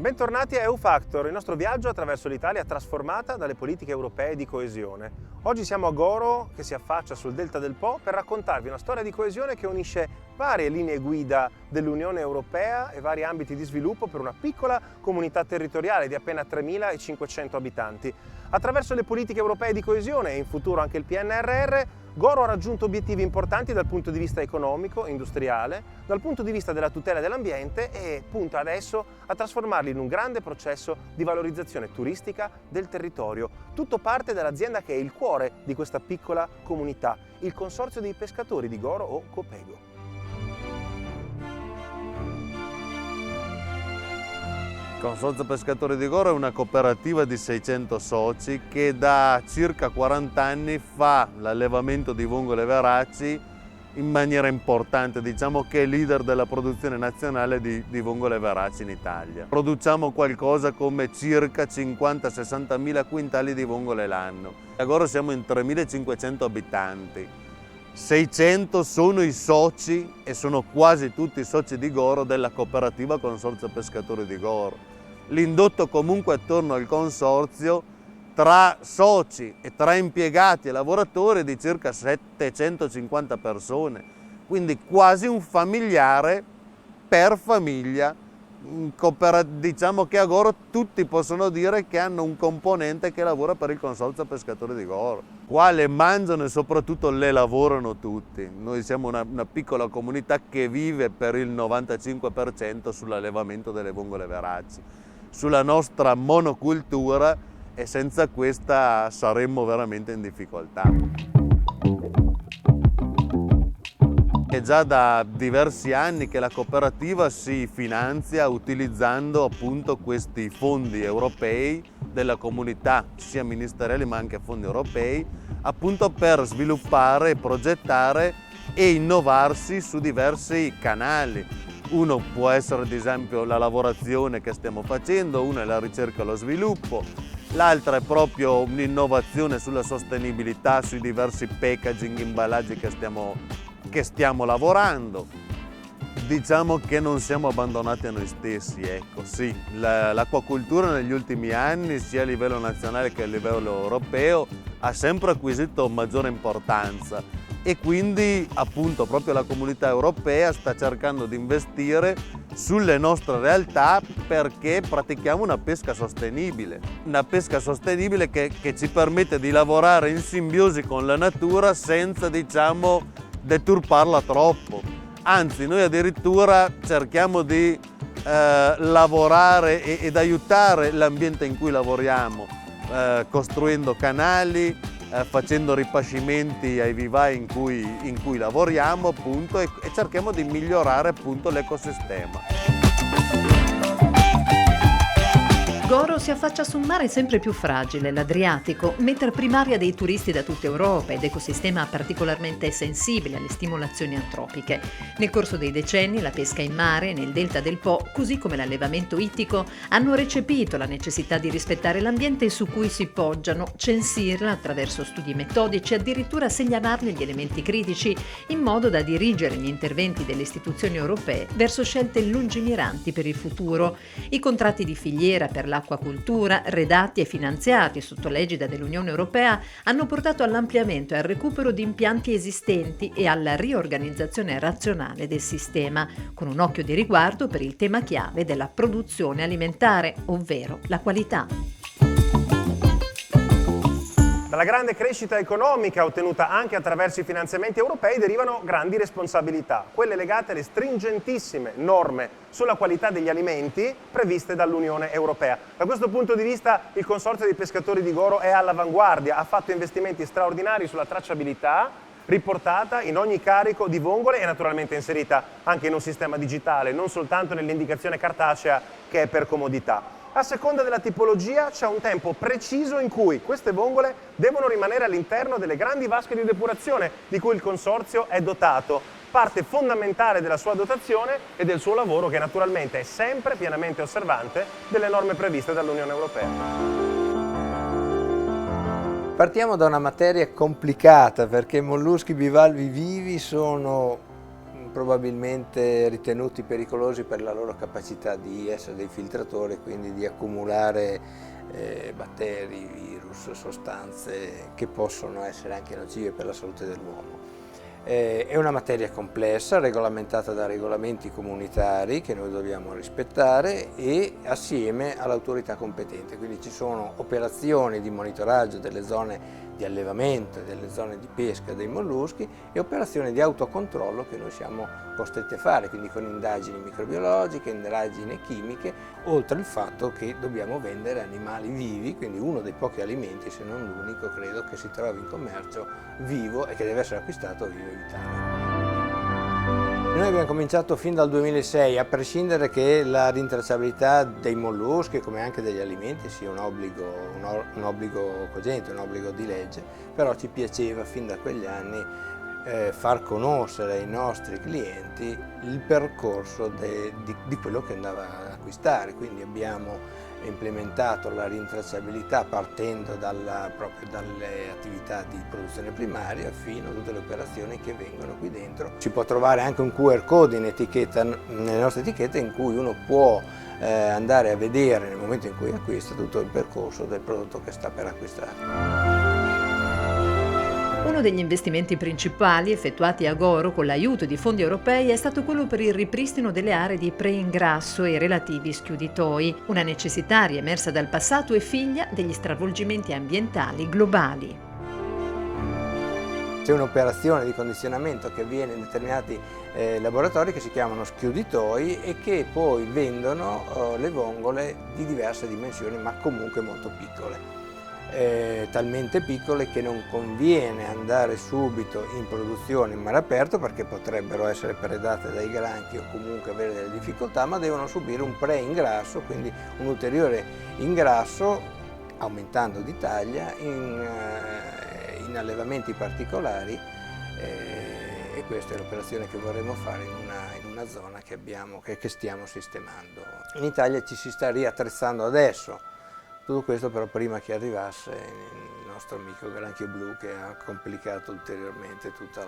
Bentornati a EU Factor, il nostro viaggio attraverso l'Italia trasformata dalle politiche europee di coesione. Oggi siamo a Goro, che si affaccia sul Delta del Po, per raccontarvi una storia di coesione che unisce varie linee guida dell'Unione Europea e vari ambiti di sviluppo per una piccola comunità territoriale di appena 3.500 abitanti. Attraverso le politiche europee di coesione e in futuro anche il PNRR, Goro ha raggiunto obiettivi importanti dal punto di vista economico, industriale, dal punto di vista della tutela dell'ambiente e punta adesso a trasformarli in un grande processo di valorizzazione turistica del territorio. Tutto parte dall'azienda che è il cuore di questa piccola comunità, il Consorzio dei Pescatori di Goro o Copego. Il Consorzio Pescatori di Goro è una cooperativa di 600 soci che da circa 40 anni fa l'allevamento di vongole e veraci in maniera importante, diciamo che è leader della produzione nazionale di vongole e veraci in Italia. Produciamo qualcosa come circa 50-60 mila quintali di vongole l'anno. A Goro siamo in 3.500 abitanti. 600 sono i soci e sono quasi tutti i soci di Goro della cooperativa Consorzio Pescatori di Goro. L'indotto comunque attorno al consorzio tra soci e tra impiegati e lavoratori di circa 750 persone, quindi quasi un familiare per famiglia. Diciamo che a Goro tutti possono dire che hanno un componente che lavora per il Consorzio Pescatori di Goro. Qua le mangiano e soprattutto le lavorano tutti. Noi siamo una piccola comunità che vive per il 95% sull'allevamento delle vongole veraci, sulla nostra monocultura, e senza questa saremmo veramente in difficoltà. È già da diversi anni che la cooperativa si finanzia utilizzando appunto questi fondi europei della comunità, sia ministeriali ma anche fondi europei, appunto per sviluppare, progettare e innovarsi su diversi canali. Uno può essere ad esempio la lavorazione che stiamo facendo, uno è la ricerca e lo sviluppo, l'altra è proprio un'innovazione sulla sostenibilità, sui diversi packaging, imballaggi che stiamo lavorando. Diciamo che non siamo abbandonati a noi stessi, ecco, sì, l'acquacoltura negli ultimi anni, sia a livello nazionale che a livello europeo, ha sempre acquisito maggiore importanza e quindi appunto proprio la comunità europea sta cercando di investire sulle nostre realtà perché pratichiamo una pesca sostenibile che ci permette di lavorare in simbiosi con la natura senza, diciamo, deturparla troppo. Anzi, noi addirittura cerchiamo di lavorare ed aiutare l'ambiente in cui lavoriamo, costruendo canali, facendo ripascimenti ai vivai in cui lavoriamo appunto, e cerchiamo di migliorare appunto l'ecosistema. Goro si affaccia su un mare sempre più fragile, l'Adriatico, meta primaria dei turisti da tutta Europa ed ecosistema particolarmente sensibile alle stimolazioni antropiche. Nel corso dei decenni la pesca in mare nel delta del Po, così come l'allevamento ittico, hanno recepito la necessità di rispettare l'ambiente su cui si poggiano, censirla attraverso studi metodici e addirittura segnalarne gli elementi critici, in modo da dirigere gli interventi delle istituzioni europee verso scelte lungimiranti per il futuro. I contratti di filiera per l'acquacultura, redatti e finanziati sotto l'egida dell'Unione Europea, hanno portato all'ampliamento e al recupero di impianti esistenti e alla riorganizzazione razionale del sistema, con un occhio di riguardo per il tema chiave della produzione alimentare, ovvero la qualità. Dalla grande crescita economica ottenuta anche attraverso i finanziamenti europei derivano grandi responsabilità, quelle legate alle stringentissime norme sulla qualità degli alimenti previste dall'Unione Europea. Da questo punto di vista il Consorzio dei Pescatori di Goro è all'avanguardia, ha fatto investimenti straordinari sulla tracciabilità, riportata in ogni carico di vongole e naturalmente inserita anche in un sistema digitale, non soltanto nell'indicazione cartacea che è per comodità. A seconda della tipologia c'è un tempo preciso in cui queste vongole devono rimanere all'interno delle grandi vasche di depurazione di cui il Consorzio è dotato, parte fondamentale della sua dotazione e del suo lavoro che naturalmente è sempre pienamente osservante delle norme previste dall'Unione Europea. Partiamo da una materia complicata perché molluschi bivalvi vivi sono probabilmente ritenuti pericolosi per la loro capacità di essere dei filtratori, quindi di accumulare batteri, virus, sostanze che possono essere anche nocive per la salute dell'uomo. È una materia complessa, regolamentata da regolamenti comunitari che noi dobbiamo rispettare e assieme all'autorità competente, quindi ci sono operazioni di monitoraggio delle zone di allevamento e delle zone di pesca dei molluschi e operazioni di autocontrollo che noi siamo costretti a fare, quindi con indagini microbiologiche, indagini chimiche, oltre al fatto che dobbiamo vendere animali vivi, quindi uno dei pochi alimenti, se non l'unico, credo, che si trova in commercio vivo e che deve essere acquistato vivo in Italia. Noi abbiamo cominciato fin dal 2006, a prescindere che la rintracciabilità dei molluschi, come anche degli alimenti, sia un obbligo cogente, un obbligo di legge, però ci piaceva fin da quegli anni far conoscere ai nostri clienti il percorso di quello che andava ad acquistare, quindi abbiamo implementato la rintracciabilità partendo proprio dalle attività di produzione primaria fino a tutte le operazioni che vengono qui dentro. Si può trovare anche un QR code nelle nostre etichette in cui uno può andare a vedere nel momento in cui acquista tutto il percorso del prodotto che sta per acquistare. Uno degli investimenti principali effettuati a Goro con l'aiuto di fondi europei è stato quello per il ripristino delle aree di preingrasso e i relativi schiuditoi, una necessità riemersa dal passato e figlia degli stravolgimenti ambientali globali. C'è un'operazione di condizionamento che avviene in determinati laboratori che si chiamano schiuditoi e che poi vendono le vongole di diverse dimensioni ma comunque molto piccole. Talmente piccole che non conviene andare subito in produzione in mare aperto perché potrebbero essere predate dai granchi o comunque avere delle difficoltà, ma devono subire un pre-ingrasso, quindi un ulteriore ingrasso aumentando di taglia in allevamenti particolari e questa è l'operazione che vorremmo fare in una zona che stiamo sistemando. In Italia ci si sta riattrezzando adesso. Tutto questo però prima che arrivasse il nostro amico granchio blu che ha complicato ulteriormente tutta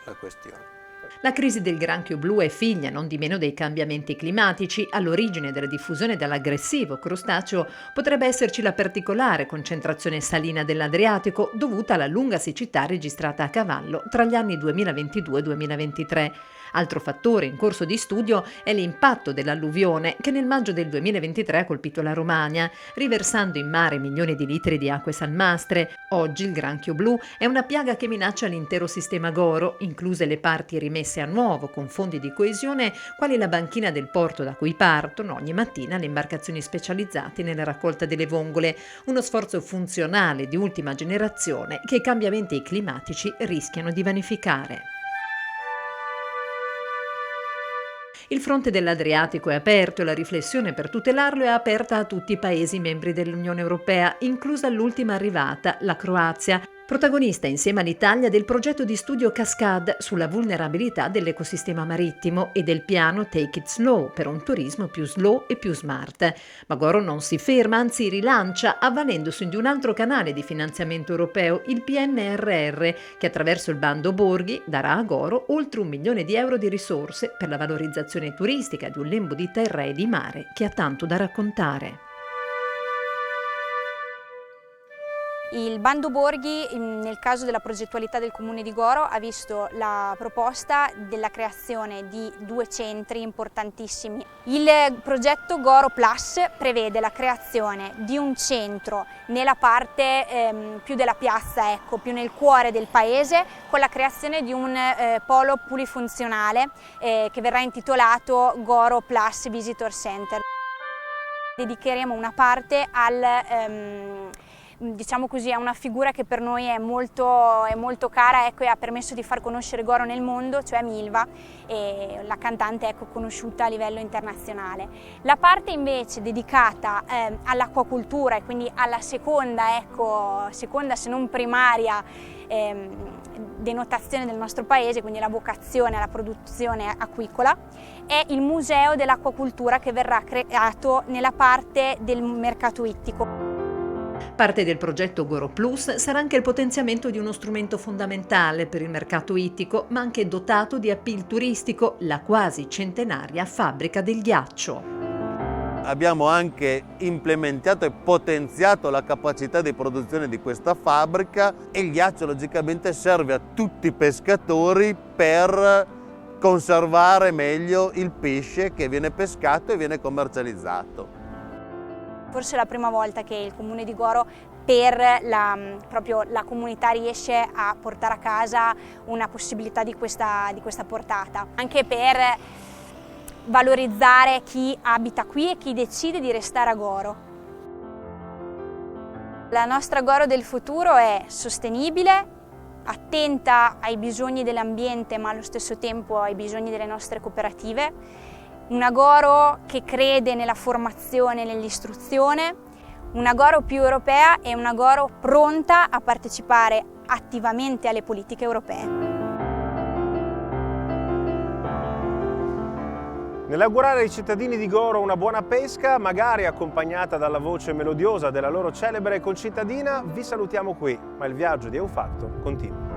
la questione. La crisi del granchio blu è figlia non di meno dei cambiamenti climatici. All'origine della diffusione dell'aggressivo crostaceo potrebbe esserci la particolare concentrazione salina dell'Adriatico dovuta alla lunga siccità registrata a cavallo tra gli anni 2022 e 2023. Altro fattore in corso di studio è l'impatto dell'alluvione che nel maggio del 2023 ha colpito la Romagna, riversando in mare milioni di litri di acque salmastre. Oggi il granchio blu è una piaga che minaccia l'intero sistema Goro, incluse le parti rimesse a nuovo con fondi di coesione, quali la banchina del porto da cui partono ogni mattina le imbarcazioni specializzate nella raccolta delle vongole, uno sforzo funzionale di ultima generazione che i cambiamenti climatici rischiano di vanificare. Il fronte dell'Adriatico è aperto e la riflessione per tutelarlo è aperta a tutti i Paesi membri dell'Unione Europea, inclusa l'ultima arrivata, la Croazia, protagonista insieme all'Italia del progetto di studio Cascade sulla vulnerabilità dell'ecosistema marittimo e del piano Take It Slow per un turismo più slow e più smart. Ma Goro non si ferma, anzi rilancia avvalendosi di un altro canale di finanziamento europeo, il PNRR, che attraverso il bando Borghi darà a Goro oltre 1 milione di euro di risorse per la valorizzazione turistica di un lembo di terra e di mare che ha tanto da raccontare. Il bando Borghi, nel caso della progettualità del Comune di Goro, ha visto la proposta della creazione di 2 centri importantissimi. Il progetto Goro Plus prevede la creazione di un centro nella parte più della piazza, ecco, più nel cuore del paese, con la creazione di un polo polifunzionale che verrà intitolato Goro Plus Visitor Center. Dedicheremo una parte diciamo così, è una figura che per noi è molto cara, ecco, e ha permesso di far conoscere Goro nel mondo, cioè Milva, e la cantante, ecco, conosciuta a livello internazionale. La parte invece dedicata all'acquacultura e quindi alla seconda se non primaria denotazione del nostro paese, quindi la vocazione alla produzione acquicola, è il Museo dell'Acquacultura che verrà creato nella parte del mercato ittico. Parte del progetto Goro Plus sarà anche il potenziamento di uno strumento fondamentale per il mercato ittico, ma anche dotato di appeal turistico, la quasi centenaria fabbrica del ghiaccio. Abbiamo anche implementato e potenziato la capacità di produzione di questa fabbrica e il ghiaccio logicamente serve a tutti i pescatori per conservare meglio il pesce che viene pescato e viene commercializzato. Forse è la prima volta che il Comune di Goro proprio la comunità riesce a portare a casa una possibilità di questa portata, anche per valorizzare chi abita qui e chi decide di restare a Goro. La nostra Goro del futuro è sostenibile, attenta ai bisogni dell'ambiente ma allo stesso tempo ai bisogni delle nostre cooperative, una Goro che crede nella formazione e nell'istruzione, una Goro più europea e una Goro pronta a partecipare attivamente alle politiche europee. Nell'augurare ai cittadini di Goro una buona pesca, magari accompagnata dalla voce melodiosa della loro celebre concittadina, vi salutiamo qui, ma il viaggio di Eufactor continua.